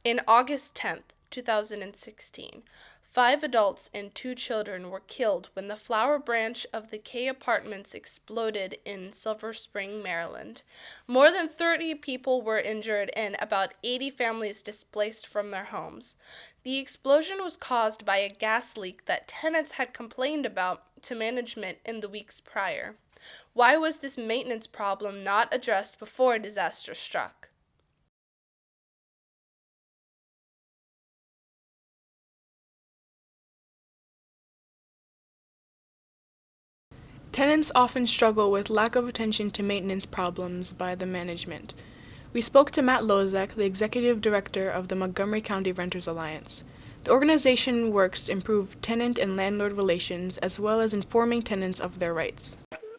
In August 10th, 2016, 5 adults and 2 children were killed when the flower branch of the K Apartments exploded in Silver Spring, Maryland. More than 30 people were injured and about 80 families displaced from their homes. The explosion was caused by a gas leak that tenants had complained about to management in the weeks prior. Why was this maintenance problem not addressed before a disaster struck? Tenants often struggle with lack of attention to maintenance problems by the management. We spoke to Matt Lozak, the executive director of the Montgomery County Renters Alliance. The organization works to improve tenant and landlord relations as well as informing tenants of their rights.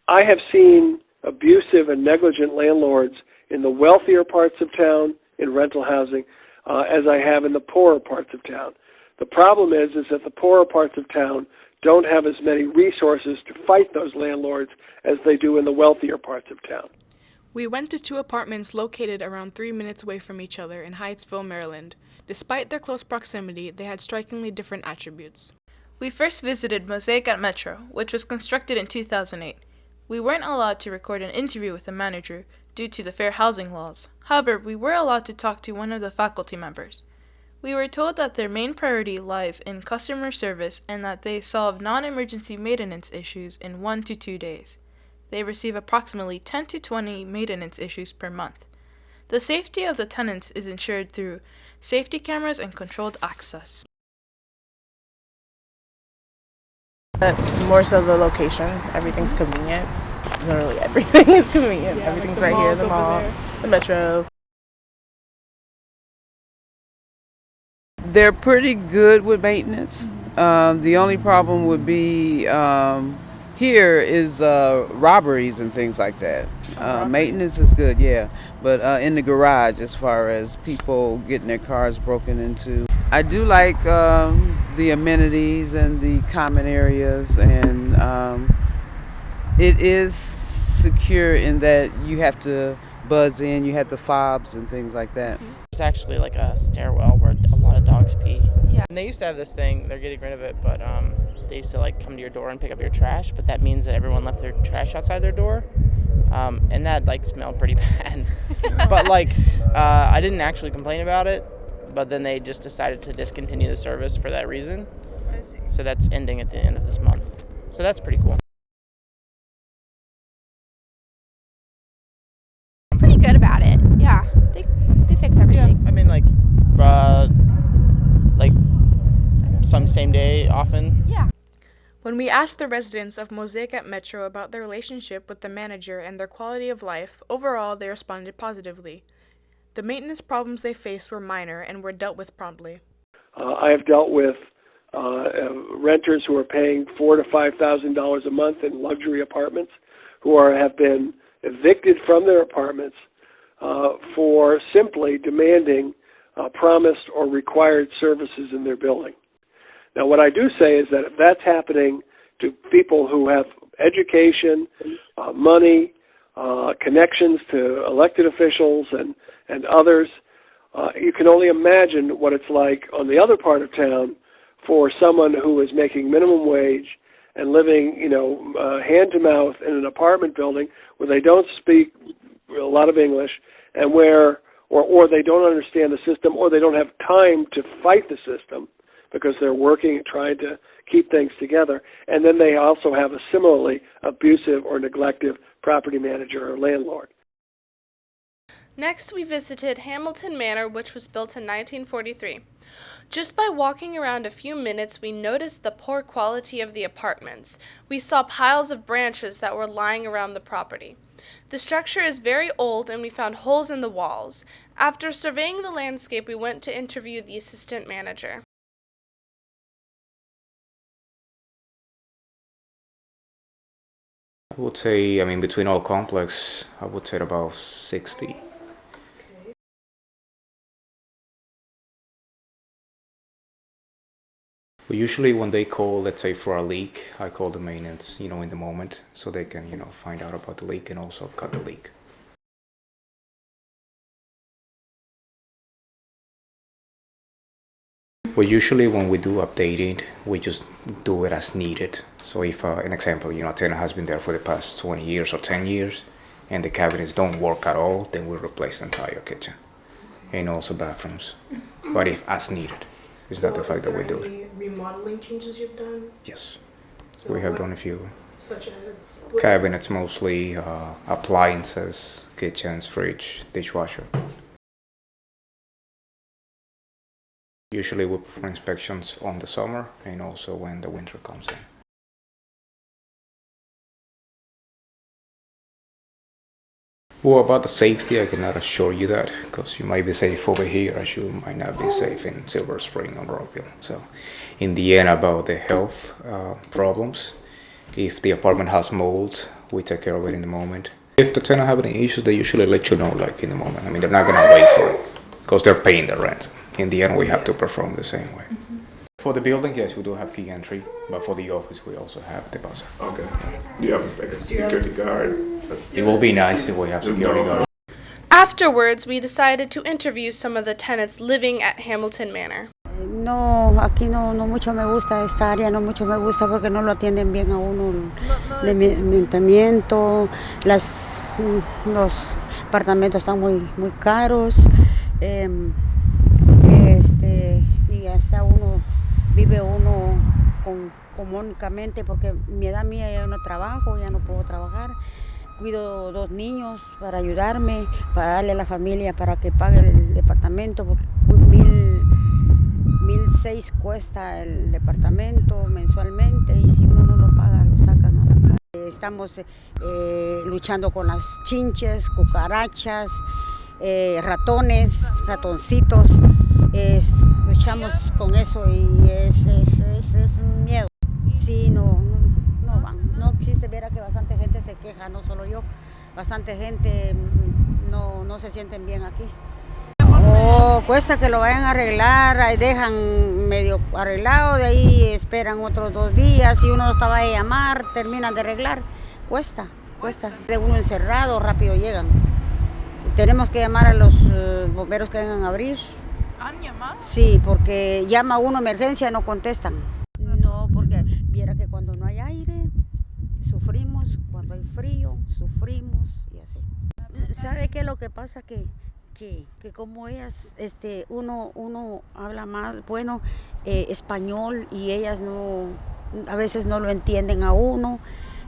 I have seen abusive and negligent landlords in the wealthier parts of town in rental housing as I have in the poorer parts of town. The problem is that the poorer parts of town don't have as many resources to fight those landlords as they do in the wealthier parts of town. We went to 2 apartments located around 3 minutes away from each other in Hyattsville, Maryland. Despite their close proximity, they had strikingly different attributes. We first visited Mosaic at Metro, which was constructed in 2008. We weren't allowed to record an interview with the manager due to the fair housing laws. However, we were allowed to talk to one of the faculty members. We were told that their main priority lies in customer service and that they solve non-emergency maintenance issues in 1 to 2 days. They receive approximately 10 to 20 maintenance issues per month. The safety of the tenants is ensured through safety cameras and controlled access. More so the location. Everything's convenient. Literally everything is convenient. Yeah, Everything's like the right here, malls the over mall, there. the metro. They're pretty good with maintenance. The only problem would be here is robberies and things like that. Maintenance is good, yeah, but in the garage, as far as people getting their cars broken into. I do like the amenities and the common areas, and it is secure in that you have to buzz in, you have the fobs and things like that. There's actually like a stairwell where a lot of dogs pee. Yeah. And they used to have this thing, they're getting rid of it, but they used to like come to your door and pick up your trash, but that means that everyone left their trash outside their door. And that like smelled pretty bad. But like I didn't actually complain about it, but then they just decided to discontinue the service for that reason. I see. So that's ending at the end of this month. So that's pretty cool. Pretty good about it. Yeah, they fix everything. I mean like some same day often. Yeah. When we asked the residents of Mosaic at Metro about their relationship with the manager and their quality of life, overall they responded positively. The maintenance problems they faced were minor and were dealt with promptly. I have dealt with renters who are paying $4,000 to $5,000 a month in luxury apartments who have been evicted from their apartments for simply demanding promised or required services in their building. Now, what I do say is that if that's happening to people who have education, money, connections to elected officials and others, you can only imagine what it's like on the other part of town for someone who is making minimum wage and living, hand to mouth in an apartment building where they don't speak a lot of English and where, or they don't understand the system, or they don't have time to fight the system because they're working and trying to keep things together. And then they also have a similarly abusive or neglective property manager or landlord. Next, we visited Hamilton Manor, which was built in 1943. Just by walking around a few minutes, we noticed the poor quality of the apartments. We saw piles of branches that were lying around the property. The structure is very old, and we found holes in the walls. After surveying the landscape, we went to interview the assistant manager. I would say, between all complex, I would say about 60. But usually when they call, let's say for a leak, I call the maintenance, in the moment, so they can, find out about the leak and also cut the leak. Well, usually when we do updating, we just do it as needed. So if, an example, a tenant has been there for the past 20 years or 10 years, and the cabinets don't work at all, then we replace the entire kitchen and also bathrooms. But if as needed, is that the fact that we do it? Remodeling changes you've done? Yes, we have done a few. Such as Cabinets mostly, appliances, kitchens, fridge, dishwasher. Usually we perform inspections on the summer and also when the winter comes in. Well, about the safety, I cannot assure you that because you might be safe over here as you might not be safe in Silver Spring or Rockville. So in the end, about the health problems, if the apartment has mold, we take care of it in the moment. If the tenant have any issues, they usually let you know like in the moment. I mean, they're not gonna wait for it because they're paying the rent. In the end, we have to perform the same way. For the building, yes, we do have key entry, but for the office, we also have the buzzer. Okay. Do you have like a security guard? It will be nice if we have security guard. Afterwards, we decided to interview some of the tenants living at Hamilton Manor. No, aquí no mucho me gusta esta área, no mucho me gusta porque no lo atienden bien a uno, el mantenimiento, los apartamentos están muy caros, y hasta vive uno comúnmente porque mi edad mía ya no trabajo, ya no puedo trabajar. Cuido 2 niños para ayudarme, para darle a la familia para que pague el departamento, porque 1,600 cuesta el departamento mensualmente y si uno no lo paga lo sacan a la calle. Estamos luchando con las chinches, cucarachas, ratones, ratoncitos, luchamos con eso y es miedo. Sí, no van, no existe, verá que bastante gente se queja, no solo yo, bastante gente no se sienten bien aquí. Cuesta que lo vayan a arreglar, ahí dejan medio arreglado, de ahí esperan otros 2 días, y uno lo estaba a llamar, terminan de arreglar, cuesta. De uno encerrado, rápido llegan. Tenemos que llamar a los bomberos que vengan a abrir. ¿Han llamado? Sí, porque llama uno emergencia, no contestan. No, porque viera que cuando no hay aire, sufrimos, cuando hay frío, sufrimos y así. ¿Sabe qué es lo que pasa? Que como ellas, uno habla más, español y ellas a veces no lo entienden a uno,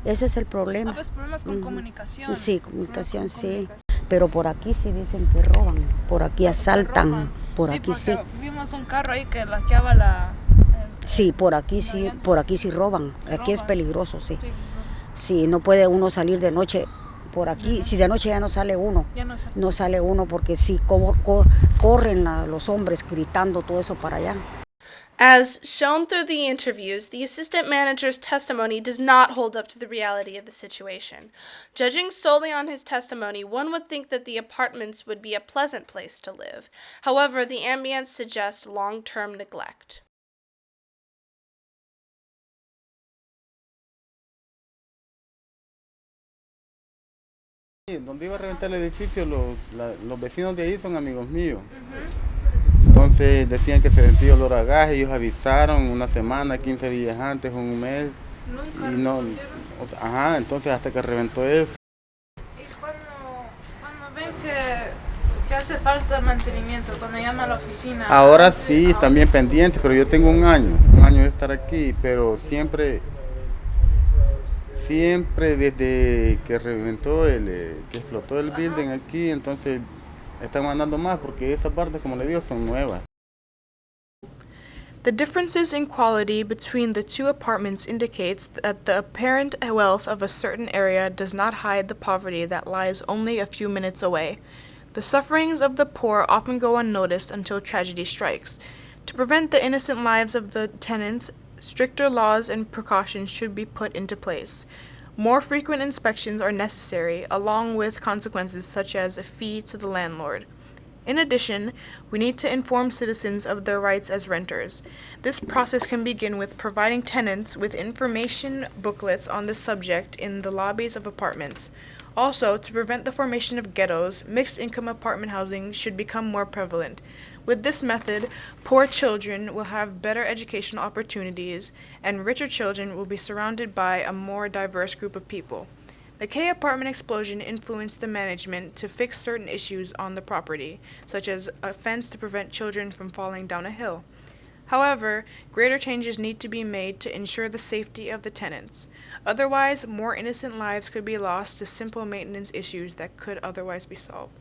ese es el problema. A veces problemas con comunicación. Sí, comunicación, sí. Pero por aquí sí dicen que roban, por aquí asaltan, por aquí sí. Vimos un carro ahí que laqueaba la... Sí, por aquí sí roban, aquí es peligroso, sí. Sí, no puede uno salir de noche. Por aquí, si de noche ya no sale uno, no sale uno porque sí corren los hombres gritando todo eso para allá. As shown through the interviews, the assistant manager's testimony does not hold up to the reality of the situation. Judging solely on his testimony, one would think that the apartments would be a pleasant place to live. However, the ambience suggests long-term neglect. Donde iba a reventar el edificio, los vecinos de ahí son amigos míos. Entonces decían que se sentía olor a gas, ellos avisaron una semana, 15 días antes, un mes. Nunca y no, entonces hasta que reventó eso. Y cuando ven que hace falta mantenimiento, cuando llaman a la oficina. Ahora sí, están bien pendientes, pero yo tengo un año de estar aquí, pero siempre desde que reventó que explotó el building aquí, entonces están mandando más porque esas partes, como le digo, son nuevas. The differences in quality between the 2 apartments indicates that the apparent wealth of a certain area does not hide the poverty that lies only a few minutes away. The sufferings of the poor often go unnoticed until tragedy strikes. To prevent the innocent lives of the tenants, stricter laws and precautions should be put into place. More frequent inspections are necessary, along with consequences such as a fee to the landlord. In addition, we need to inform citizens of their rights as renters. This process can begin with providing tenants with information booklets on this subject in the lobbies of apartments. Also, to prevent the formation of ghettos, mixed-income apartment housing should become more prevalent. With this method, poor children will have better educational opportunities, and richer children will be surrounded by a more diverse group of people. The K apartment explosion influenced the management to fix certain issues on the property, such as a fence to prevent children from falling down a hill. However, greater changes need to be made to ensure the safety of the tenants. Otherwise, more innocent lives could be lost to simple maintenance issues that could otherwise be solved.